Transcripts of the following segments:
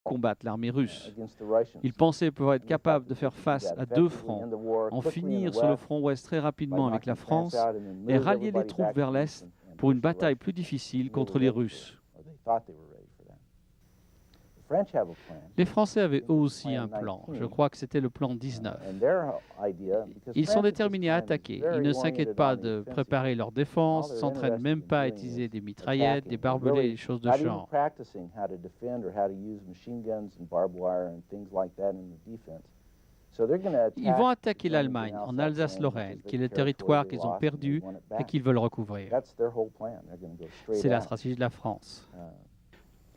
combattre l'armée russe. Ils pensaient pouvoir être capables de faire face à deux fronts, en finir sur le front ouest très rapidement avec la France et rallier les troupes vers l'est pour une bataille plus difficile contre les Russes. Les Français avaient eux aussi un plan. Je crois que c'était le plan 19. Ils sont déterminés à attaquer. Ils ne s'inquiètent pas de préparer leur défense, ne s'entraînent même pas à utiliser des mitraillettes, des barbelés, des choses de genre. Ils vont attaquer l'Allemagne en Alsace-Lorraine, qui est le territoire qu'ils ont perdu et qu'ils veulent recouvrir. C'est la stratégie de la France.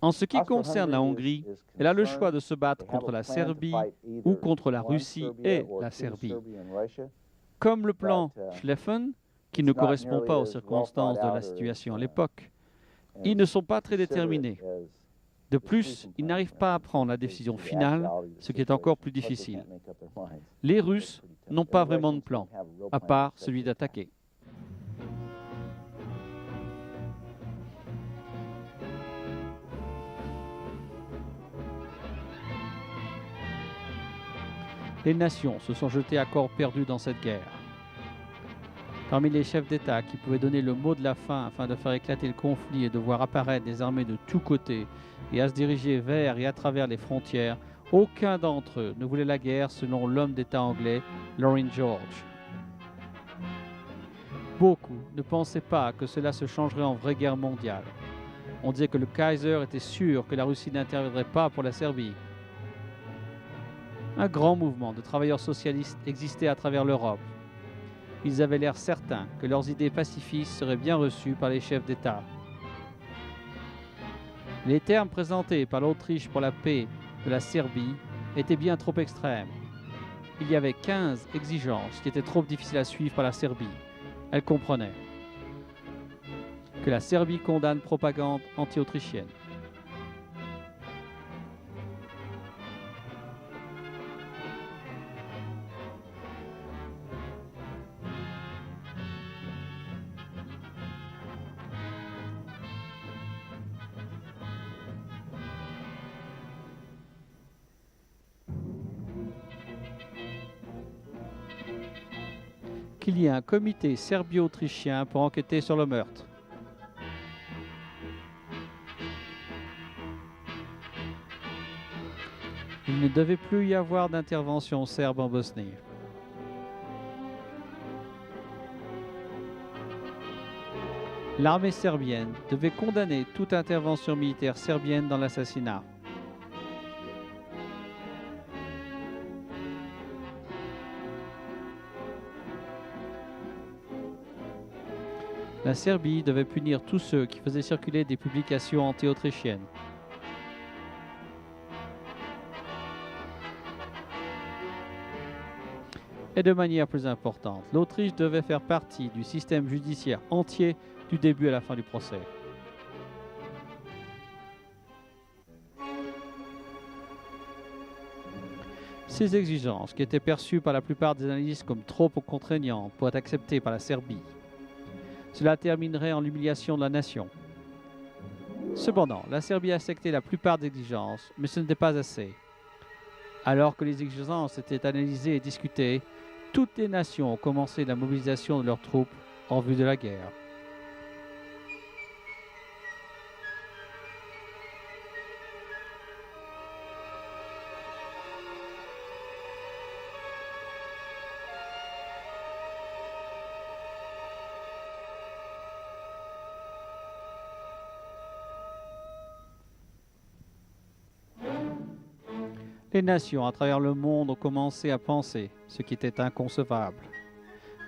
En ce qui concerne la Hongrie, elle a le choix de se battre contre la Serbie ou contre la Russie et la Serbie. Comme le plan Schlieffen, qui ne correspond pas aux circonstances de la situation à l'époque, ils ne sont pas très déterminés. De plus, ils n'arrivent pas à prendre la décision finale, ce qui est encore plus difficile. Les Russes n'ont pas vraiment de plan, à part celui d'attaquer. Les nations se sont jetées à corps perdu dans cette guerre. Parmi les chefs d'État qui pouvaient donner le mot de la fin afin de faire éclater le conflit et de voir apparaître des armées de tous côtés et à se diriger vers et à travers les frontières, aucun d'entre eux ne voulait la guerre selon l'homme d'État anglais, Lloyd George. Beaucoup ne pensaient pas que cela se changerait en vraie guerre mondiale. On disait que le Kaiser était sûr que la Russie n'interviendrait pas pour la Serbie. Un grand mouvement de travailleurs socialistes existait à travers l'Europe. Ils avaient l'air certains que leurs idées pacifistes seraient bien reçues par les chefs d'État. Les termes présentés par l'Autriche pour la paix de la Serbie étaient bien trop extrêmes. Il y avait 15 exigences qui étaient trop difficiles à suivre par la Serbie. Elle comprenait que la Serbie condamne propagande anti-autrichienne, qu'il y ait un comité serbio-autrichien pour enquêter sur le meurtre. Il ne devait plus y avoir d'intervention serbe en Bosnie. L'armée serbienne devait condamner toute intervention militaire serbienne dans l'assassinat. La Serbie devait punir tous ceux qui faisaient circuler des publications anti-autrichiennes. Et de manière plus importante, l'Autriche devait faire partie du système judiciaire entier du début à la fin du procès. Ces exigences, qui étaient perçues par la plupart des analystes comme trop contraignantes pour être acceptées par la Serbie, cela terminerait en l'humiliation de la nation. Cependant, la Serbie a accepté la plupart des exigences, mais ce n'était pas assez. Alors que les exigences étaient analysées et discutées, toutes les nations ont commencé la mobilisation de leurs troupes en vue de la guerre. Les nations à travers le monde ont commencé à penser, ce qui était inconcevable.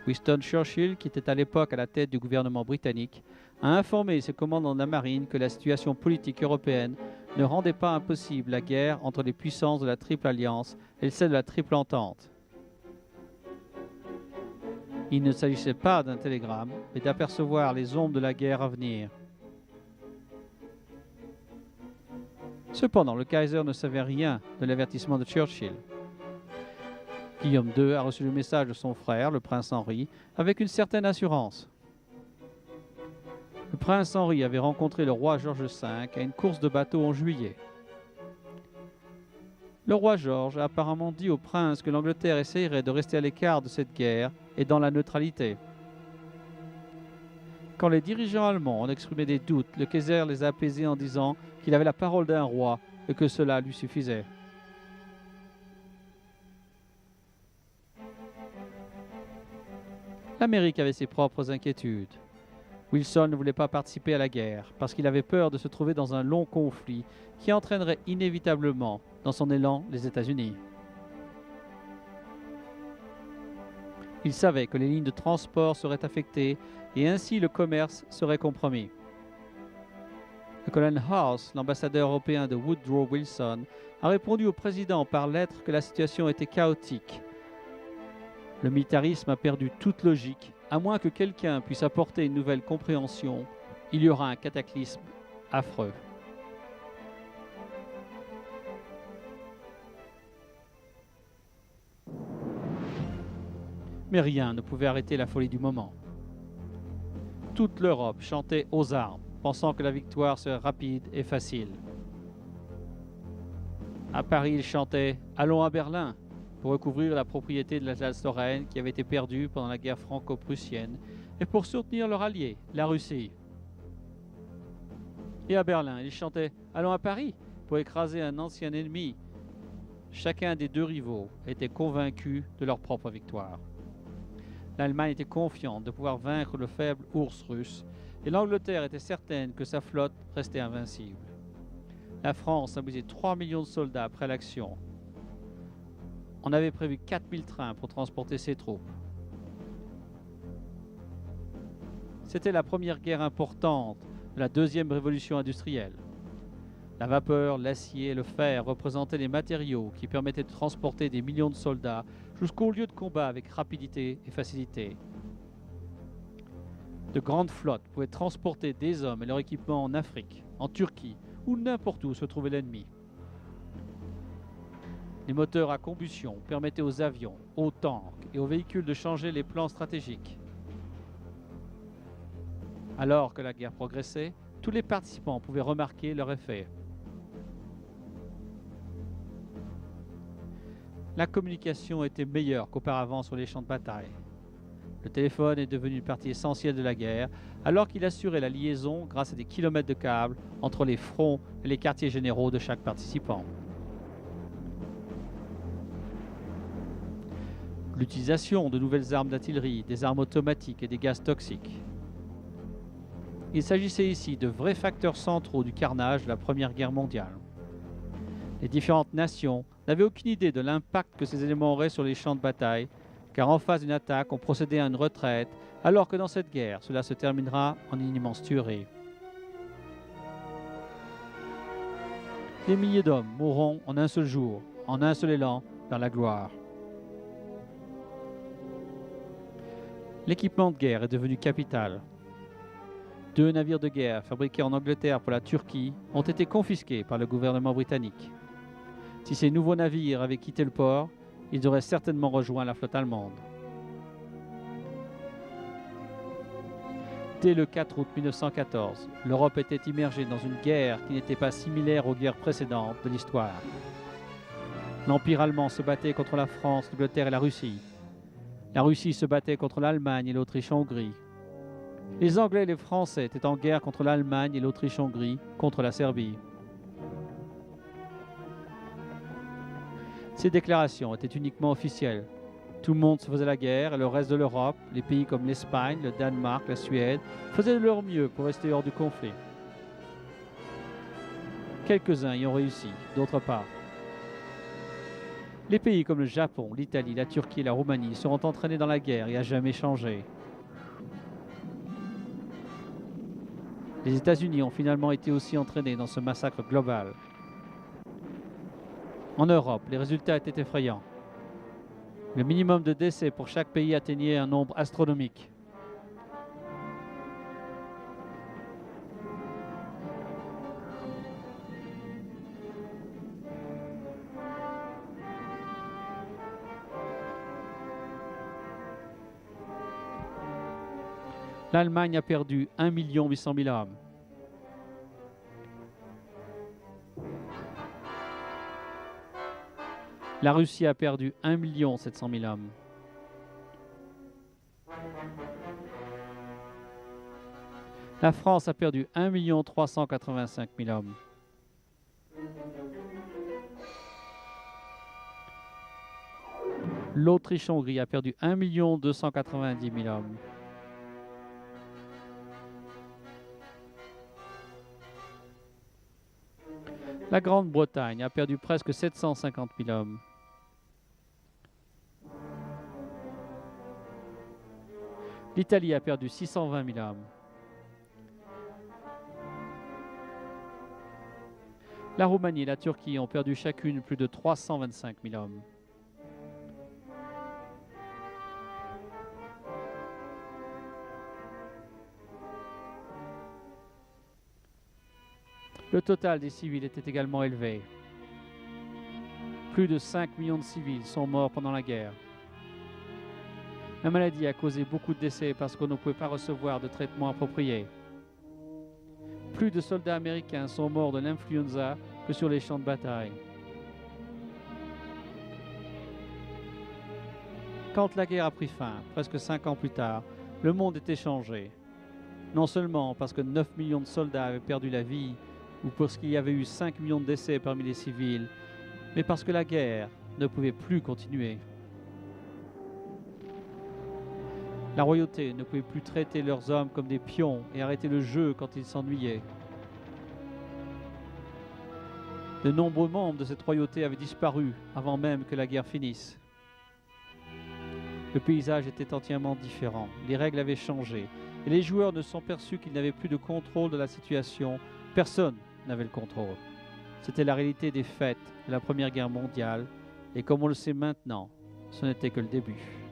Winston Churchill, qui était à l'époque à la tête du gouvernement britannique, a informé ses commandants de la marine que la situation politique européenne ne rendait pas impossible la guerre entre les puissances de la Triple Alliance et celle de la Triple Entente. Il ne s'agissait pas d'un télégramme, mais d'apercevoir les ombres de la guerre à venir. Cependant, le Kaiser ne savait rien de l'avertissement de Churchill. Guillaume II a reçu le message de son frère, le prince Henri, avec une certaine assurance. Le prince Henri avait rencontré le roi George V à une course de bateau en juillet. Le roi George a apparemment dit au prince que l'Angleterre essayerait de rester à l'écart de cette guerre et dans la neutralité. Quand les dirigeants allemands ont exprimé des doutes, le Kaiser les a apaisés en disant qu'il avait la parole d'un roi et que cela lui suffisait. L'Amérique avait ses propres inquiétudes. Wilson ne voulait pas participer à la guerre parce qu'il avait peur de se trouver dans un long conflit qui entraînerait inévitablement, dans son élan, les États-Unis. Il savait que les lignes de transport seraient affectées et ainsi le commerce serait compromis. Le colonel House, l'ambassadeur européen de Woodrow Wilson, a répondu au président par lettre que la situation était chaotique. Le militarisme a perdu toute logique. À moins que quelqu'un puisse apporter une nouvelle compréhension, il y aura un cataclysme affreux. Mais rien ne pouvait arrêter la folie du moment. Toute l'Europe chantait aux armes, pensant que la victoire serait rapide et facile. À Paris, ils chantaient « Allons à Berlin » pour recouvrir la propriété de l'Alsace-Lorraine qui avait été perdue pendant la guerre franco-prussienne et pour soutenir leur allié, la Russie. Et à Berlin, ils chantaient « Allons à Paris » pour écraser un ancien ennemi. Chacun des deux rivaux était convaincu de leur propre victoire. L'Allemagne était confiante de pouvoir vaincre le faible ours russe et l'Angleterre était certaine que sa flotte restait invincible. La France a mobilisé 3 millions de soldats après l'action. On avait prévu 4000 trains pour transporter ses troupes. C'était la première guerre importante de la deuxième révolution industrielle. La vapeur, l'acier et le fer représentaient les matériaux qui permettaient de transporter des millions de soldats jusqu'au lieu de combat avec rapidité et facilité. De grandes flottes pouvaient transporter des hommes et leur équipement en Afrique, en Turquie ou n'importe où se trouvait l'ennemi. Les moteurs à combustion permettaient aux avions, aux tanks et aux véhicules de changer les plans stratégiques. Alors que la guerre progressait, tous les participants pouvaient remarquer leur effet. La communication était meilleure qu'auparavant sur les champs de bataille. Le téléphone est devenu une partie essentielle de la guerre, alors qu'il assurait la liaison grâce à des kilomètres de câbles entre les fronts et les quartiers généraux de chaque participant. L'utilisation de nouvelles armes d'artillerie, des armes automatiques et des gaz toxiques. Il s'agissait ici de vrais facteurs centraux du carnage de la Première Guerre mondiale. Les différentes nations n'avaient aucune idée de l'impact que ces éléments auraient sur les champs de bataille, car en face d'une attaque, on procédait à une retraite, alors que dans cette guerre, cela se terminera en une immense tuerie. Des milliers d'hommes mourront en un seul jour, en un seul élan, vers la gloire. L'équipement de guerre est devenu capital. 2 navires de guerre fabriqués en Angleterre pour la Turquie ont été confisqués par le gouvernement britannique. Si ces nouveaux navires avaient quitté le port, ils auraient certainement rejoint la flotte allemande. Dès le 4 août 1914, l'Europe était immergée dans une guerre qui n'était pas similaire aux guerres précédentes de l'histoire. L'Empire allemand se battait contre la France, l'Angleterre et la Russie. La Russie se battait contre l'Allemagne et l'Autriche-Hongrie. Les Anglais et les Français étaient en guerre contre l'Allemagne et l'Autriche-Hongrie contre la Serbie. Ces déclarations étaient uniquement officielles. Tout le monde se faisait la guerre et le reste de l'Europe, les pays comme l'Espagne, le Danemark, la Suède, faisaient de leur mieux pour rester hors du conflit. Quelques-uns y ont réussi, d'autres pas. Les pays comme le Japon, l'Italie, la Turquie et la Roumanie seront entraînés dans la guerre et à jamais changé. Les États-Unis ont finalement été aussi entraînés dans ce massacre global. En Europe, les résultats étaient effrayants. Le minimum de décès pour chaque pays atteignait un nombre astronomique. L'Allemagne a perdu 1 800 000 hommes. La Russie a perdu 1 700 000 hommes. La France a perdu 1 385 000 hommes. L'Autriche-Hongrie a perdu 1 290 000 hommes. La Grande-Bretagne a perdu presque 750 000 hommes. L'Italie a perdu 620 000 hommes. La Roumanie et la Turquie ont perdu chacune plus de 325 000 hommes. Le total des civils était également élevé. Plus de 5 millions de civils sont morts pendant la guerre. La maladie a causé beaucoup de décès parce qu'on ne pouvait pas recevoir de traitement approprié. Plus de soldats américains sont morts de l'influenza que sur les champs de bataille. Quand la guerre a pris fin, presque 5 ans plus tard, le monde était changé. Non seulement parce que 9 millions de soldats avaient perdu la vie, ou parce qu'il y avait eu 5 millions de décès parmi les civils, mais parce que la guerre ne pouvait plus continuer. La royauté ne pouvait plus traiter leurs hommes comme des pions et arrêter le jeu quand ils s'ennuyaient. De nombreux membres de cette royauté avaient disparu avant même que la guerre finisse. Le paysage était entièrement différent, les règles avaient changé, et les joueurs ne se sont perçus qu'ils n'avaient plus de contrôle de la situation. Personne n'avait le contrôle. C'était la réalité des faits de la Première Guerre mondiale, et comme on le sait maintenant, ce n'était que le début.